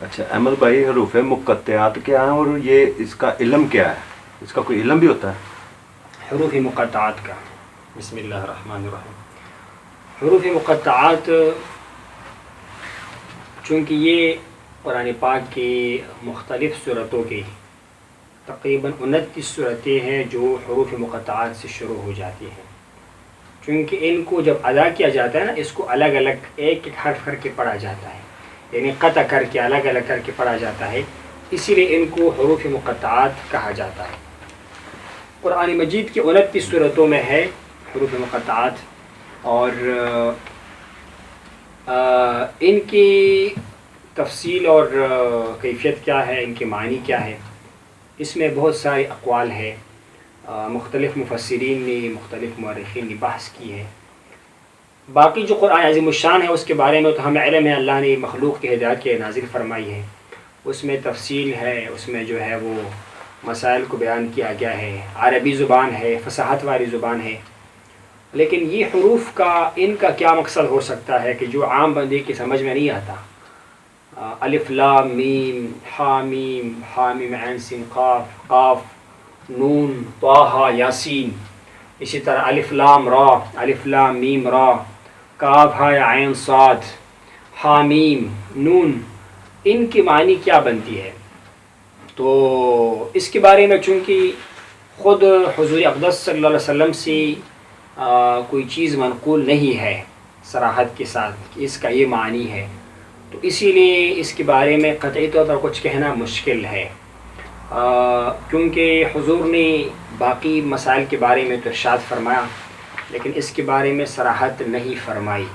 اچھا احمد بھائی، حروف مقطعات کیا ہیں اور یہ اس کا علم کیا ہے؟ اس کا کوئی علم بھی ہوتا ہے؟ حروف مقطعات کا، بسم اللہ الرحمن الرحیم. حروف مقطعات چونکہ یہ قرآن پاک کی مختلف صورتوں کی تقریباً 29 صورتیں ہیں جو حروف مقطعات سے شروع ہو جاتی ہیں. چونکہ ان کو جب ادا کیا جاتا ہے نا، اس کو الگ الگ ایک ایک حرف کر کے پڑھا جاتا ہے، یعنی قطع کر کے الگ الگ کر کے پڑھا جاتا ہے، اسی لیے ان کو حروف مقطعات کہا جاتا ہے. قرآن مجید کی 29 صورتوں میں ہے حروف مقطعات، اور ان کی تفصیل اور کیفیت کیا ہے، ان کے معنی کیا ہے، اس میں بہت سارے اقوال ہے. مختلف مفسرین نے، مختلف مورخین نے بحث کی ہے. باقی جو قرآن عظیم الشان ہے اس کے بارے میں تو ہمیں علم ہے، اللہ نے مخلوق کی ہدایت کے نازل فرمائی ہے، اس میں تفصیل ہے، اس میں جو ہے وہ مسائل کو بیان کیا گیا ہے، عربی زبان ہے، فصاحت والی زبان ہے. لیکن یہ حروف کا ان کا کیا مقصد ہو سکتا ہے کہ جو عام بندے کی سمجھ میں نہیں آتا. الف لام میم، حامیم، حامیم عین سین قاف، قاف نون طٰ یاسین. اسی طرح الف لام را، الف لام میم را، کاف ہا عین صاد، حامیم نون، ان کی معنی کیا بنتی ہے. تو اس کے بارے میں چونکہ خود حضور اقدس صلی اللہ علیہ وسلم سے کوئی چیز منقول نہیں ہے صراحت کے ساتھ کہ اس کا یہ معنی ہے، تو اسی لیے اس کے بارے میں قطعی طور پر کچھ کہنا مشکل ہے. کیونکہ حضور نے باقی مسائل کے بارے میں تو ارشاد فرمایا، لیکن اس کے بارے میں صراحت نہیں فرمائی.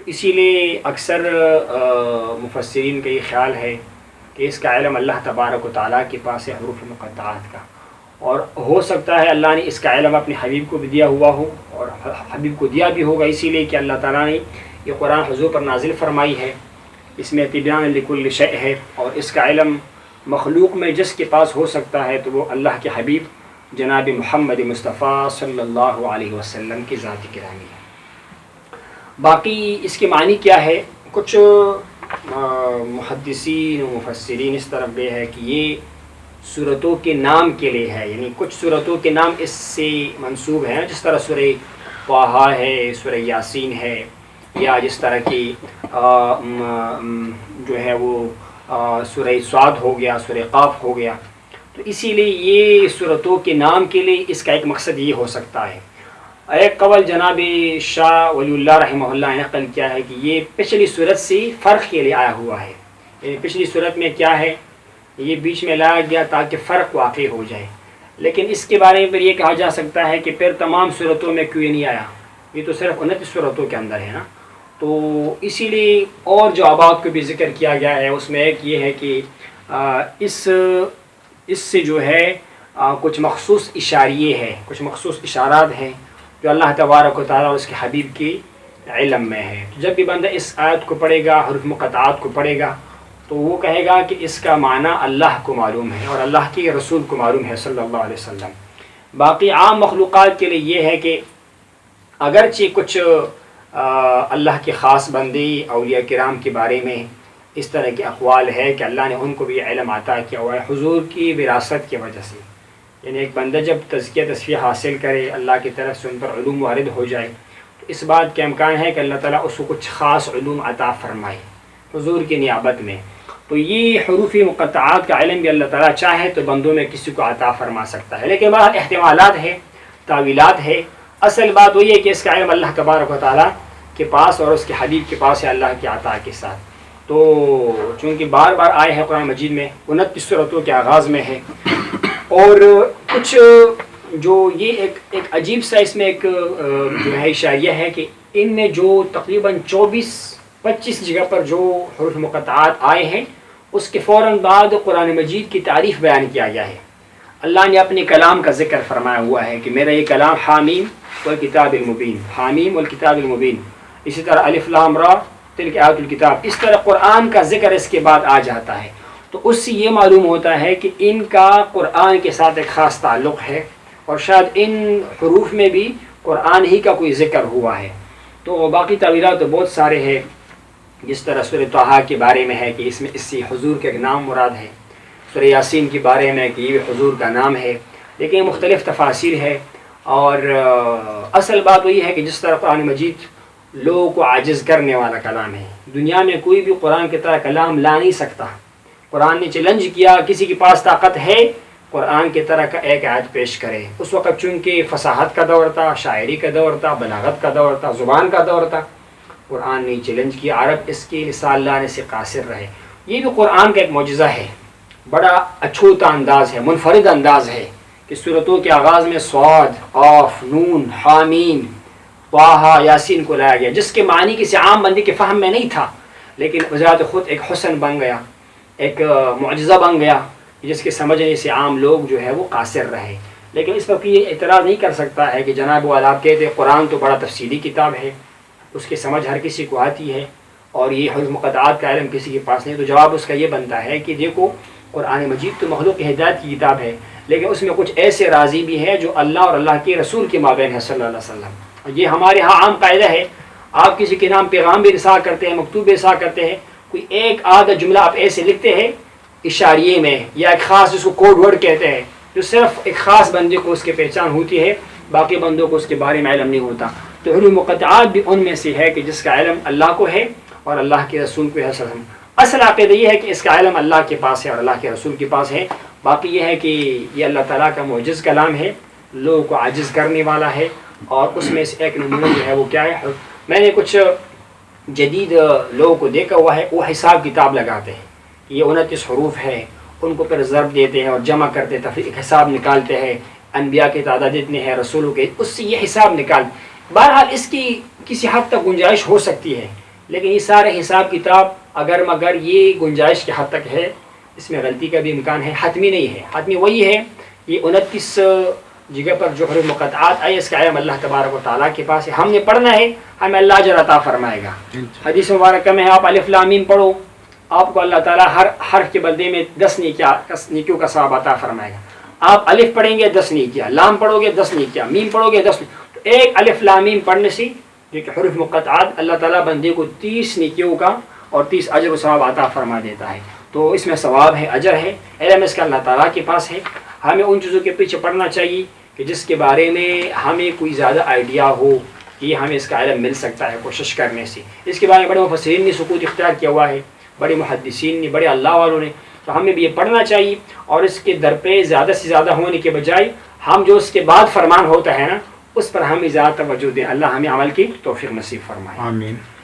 اسی لیے اکثر مفسرین کا یہ خیال ہے کہ اس کا علم اللہ تبارک و تعالیٰ کے پاس ہے حروف مقطعات کا، اور ہو سکتا ہے اللہ نے اس کا علم اپنے حبیب کو بھی دیا ہوا ہو، اور حبیب کو دیا بھی ہوگا اسی لیے کہ اللہ تعالیٰ نے یہ قرآن حضور پر نازل فرمائی ہے. اس میں تبیان لکل شیء ہے، اور اس کا علم مخلوق میں جس کے پاس ہو سکتا ہے تو وہ اللہ کے حبیب جناب محمد مصطفیٰ صلی اللہ علیہ وسلم کی ذات گرامی ہے. باقی اس کے معنی کیا ہے، کچھ محدثین و مفسرین اس طرف گئے ہے کہ یہ صورتوں کے نام کے لیے ہے، یعنی کچھ صورتوں کے نام اس سے منسوب ہیں، جس طرح سورہ طٰ ہے، سورہ یاسین ہے، یا جس طرح کی جو ہے وہ سورہ صاد ہو گیا، سورہ قاف ہو گیا. تو اسی لیے یہ صورتوں کے نام کے لیے اس کا ایک مقصد یہ ہو سکتا ہے. ایک قول جناب شاہ ولی اللہ رحمہ اللہ نے نقل کیا ہے کہ یہ پچھلی صورت سے فرق کے لیے آیا ہوا ہے، یعنی پچھلی صورت میں کیا ہے یہ بیچ میں لایا گیا تاکہ فرق واقع ہو جائے. لیکن اس کے بارے میں پھر یہ کہا جا سکتا ہے کہ پھر تمام صورتوں میں کیوں نہیں آیا، یہ تو صرف 29 صورتوں کے اندر ہے نا. تو اسی لیے اور جو آباد کو بھی ذکر کیا گیا ہے اس میں ایک یہ ہے کہ اس سے جو ہے کچھ مخصوص اشاریے ہیں، کچھ مخصوص اشارات ہیں جو اللہ تبارک و تعالیٰ اور اس کے حبیب کی علم میں ہے. جب بھی بندہ اس آیت کو پڑھے گا، حروف مقطعات کو پڑھے گا، تو وہ کہے گا کہ اس کا معنی اللہ کو معلوم ہے اور اللہ کے رسول کو معلوم ہے صلی اللہ علیہ وسلم. باقی عام مخلوقات کے لیے یہ ہے کہ اگرچہ کچھ اللہ کے خاص بندی اولیاء کرام کے بارے میں اس طرح کے اقوال ہے کہ اللہ نے ان کو بھی علم عطا کیا ہوا ہے حضور کی وراثت کی وجہ سے، یعنی ایک بندہ جب تزکیہ تصفیہ حاصل کرے، اللہ کی طرف سے ان پر علوم وارد ہو جائے، تو اس بات کا امکان ہے کہ اللہ تعالیٰ اس کو کچھ خاص علوم عطا فرمائے حضور کی نیابت میں. تو یہ حروف مقطعات کا علم بھی اللہ تعالیٰ چاہے تو بندوں میں کسی کو عطا فرما سکتا ہے، لیکن بہت احتمالات ہے، تعویلات ہے. اصل بات وہی ہے کہ اس کا علم اللہ تبارک و تعالیٰ کے پاس اور اس کے حبیب کے پاس ہے اللہ کی عطا کے ساتھ. تو چونکہ بار بار آئے ہیں قرآن مجید میں، 29 صورتوں کے آغاز میں ہے، اور کچھ جو یہ ایک عجیب سا اس میں ایک جو ہے اشاریہ ہے کہ ان میں جو تقریباً 24-25 جگہ پر جو حروف مقطعات آئے ہیں اس کے فوراً بعد قرآن مجید کی تعریف بیان کیا گیا ہے. اللہ نے اپنے کلام کا ذکر فرمایا ہوا ہے کہ میرا یہ کلام حامیم والکتاب المبین، حامیم والکتاب المبین. اسی طرح الف لام را تلک آیات الکتاب، اس طرح قرآن کا ذکر اس کے بعد آ جاتا ہے. تو اس سے یہ معلوم ہوتا ہے کہ ان کا قرآن کے ساتھ ایک خاص تعلق ہے، اور شاید ان حروف میں بھی قرآن ہی کا کوئی ذکر ہوا ہے. تو باقی تعویلات تو بہت سارے ہیں، جس طرح سورہ طٰہٰ کے بارے میں ہے کہ اس میں اس سے حضور کا ایک نام مراد ہے، سورہ یاسین کے بارے میں کہ یہ بھی حضور کا نام ہے، لیکن مختلف تفاسیر ہے۔ اور اصل بات وہی ہے کہ جس طرح قرآن مجید لوگوں کو عاجز کرنے والا کلام ہے، دنیا میں کوئی بھی قرآن کی طرح کلام لا نہیں سکتا۔ قرآن نے چیلنج کیا کسی کے پاس طاقت ہے قرآن کی طرح کا ایک آیت پیش کرے۔ اس وقت چونکہ فصاحت کا دور تھا، شاعری کا دور تھا، بلاغت کا دور تھا، زبان کا دور تھا، قرآن نے چیلنج کیا عرب اس کے لسان لانے سے قاصر رہے۔ یہ بھی قرآن کا ایک معجزہ ہے، بڑا اچھوتا انداز ہے، منفرد انداز ہے کہ صورتوں کے آغاز میں صاد، قاف، نون، حامیم، طٰہٰ، یاسین کو لایا گیا، جس کے معنی کسی عام بندے کے فہم میں نہیں تھا، لیکن بذات خود ایک حسن بن گیا، ایک معجزہ بن گیا جس کے سمجھنے سے عام لوگ جو ہے وہ قاصر رہے۔ لیکن اس پر کوئی اعتراض نہیں کر سکتا ہے کہ جناب والا آپ کہتے ہیں قرآن تو بڑا تفصیلی کتاب ہے، اس کی سمجھ ہر کسی کو آتی ہے اور یہ حروف مقطعات کا علم کسی کے پاس نہیں، تو جواب اس کا یہ بنتا ہے کہ دیکھو قرآن مجید تو مخلوق کی ہدایت کی کتاب ہے، لیکن اس میں کچھ ایسے راضی بھی ہیں جو اللہ اور اللہ کے رسول کے مابین ہے صلی اللہ علیہ وسلم۔ یہ ہمارے ہاں عام قاعدہ ہے، آپ کسی کے نام پیغام بھی رسا کرتے ہیں، مکتوب بھی رسا کرتے ہیں، کوئی ایک آدھا جملہ آپ ایسے لکھتے ہیں اشاریے میں یا ایک خاص جس کو کوڈ ورڈ کہتے ہیں، جو صرف ایک خاص بندے کو اس کی پہچان ہوتی ہے، باقی بندوں کو اس کے بارے میں علم نہیں ہوتا۔ تو حروف مقطعات بھی ان میں سے ہے کہ جس کا علم اللہ کو ہے اور اللہ کے رسول کو ہے صلی اللہ علیہ وسلم۔ اصل عقیدہ یہ ہے کہ اس کا علم اللہ کے پاس ہے اور اللہ کے رسول کے پاس ہے، باقی یہ ہے کہ یہ اللہ تعالیٰ کا معجز کلام ہے، لوگوں کو عاجز کرنے والا ہے، اور اس میں سے ایک نمونہ جو ہے وہ کیا ہے، میں نے کچھ جدید لوگوں کو دیکھا ہوا ہے، وہ حساب کتاب لگاتے ہیں، یہ 29 حروف ہے، ان کو پھر ضرب دیتے ہیں اور جمع کرتے ہیں، تفریق حساب نکالتے ہیں، انبیاء کی تعداد اتنے ہیں، رسولوں کے، اس سے یہ حساب نکال۔ بہرحال اس کی کسی حد تک گنجائش ہو سکتی ہے، لیکن یہ سارے حساب کتاب اگر مگر یہ گنجائش کی حد تک ہے، اس میں غلطی کا بھی امکان ہے، حتمی نہیں ہے۔ حتمی وہی ہے یہ 29 جگہ پر جو حروف مقطعات آئے، اس کا علم اللہ تبارک و تعالیٰ کے پاس ہے، ہم نے پڑھنا ہے، ہمیں اللہ اجر عطا فرمائے گا۔ حدیث مبارکہ میں آپ الف لام میم پڑھو، آپ کو اللہ تعالیٰ ہر حرف کے بدلے میں 10 نیکیوں کا ثواب عطا فرمائے گا۔ آپ الف پڑھیں گے 10 نیکیاں، لام پڑھو گے 10 نیکیاں، میم پڑھو گے 10 نیکیاں، تو ایک الف لام میم پڑھنے سے جو کہ حروف مقطعات، اللہ تعالیٰ بندے کو 30 نیکیوں کا اور 30 اجر و ثواب عطا فرما دیتا ہے۔ تو اس میں ثواب ہے، اجر ہے، علم اس کا اللہ تعالیٰ کے پاس ہے۔ ہمیں ان چیزوں کے پیچھے پڑھنا چاہیے کہ جس کے بارے میں ہمیں کوئی زیادہ آئیڈیا ہو کہ یہ ہمیں اس کا علم مل سکتا ہے کوشش کرنے سے۔ اس کے بارے میں بڑے مفسرین نے سکوت اختیار کیا ہوا ہے، بڑے محدثین نے، بڑے اللہ والوں نے، تو ہمیں بھی یہ پڑھنا چاہیے، اور اس کے در پہ زیادہ سے زیادہ ہونے کے بجائے ہم جو اس کے بعد فرمان ہوتا ہے نا، اس پر ہمیں زیادہ توجہ دیں۔ اللہ ہمیں عمل کی توفیق نصیب فرمائے، آمین۔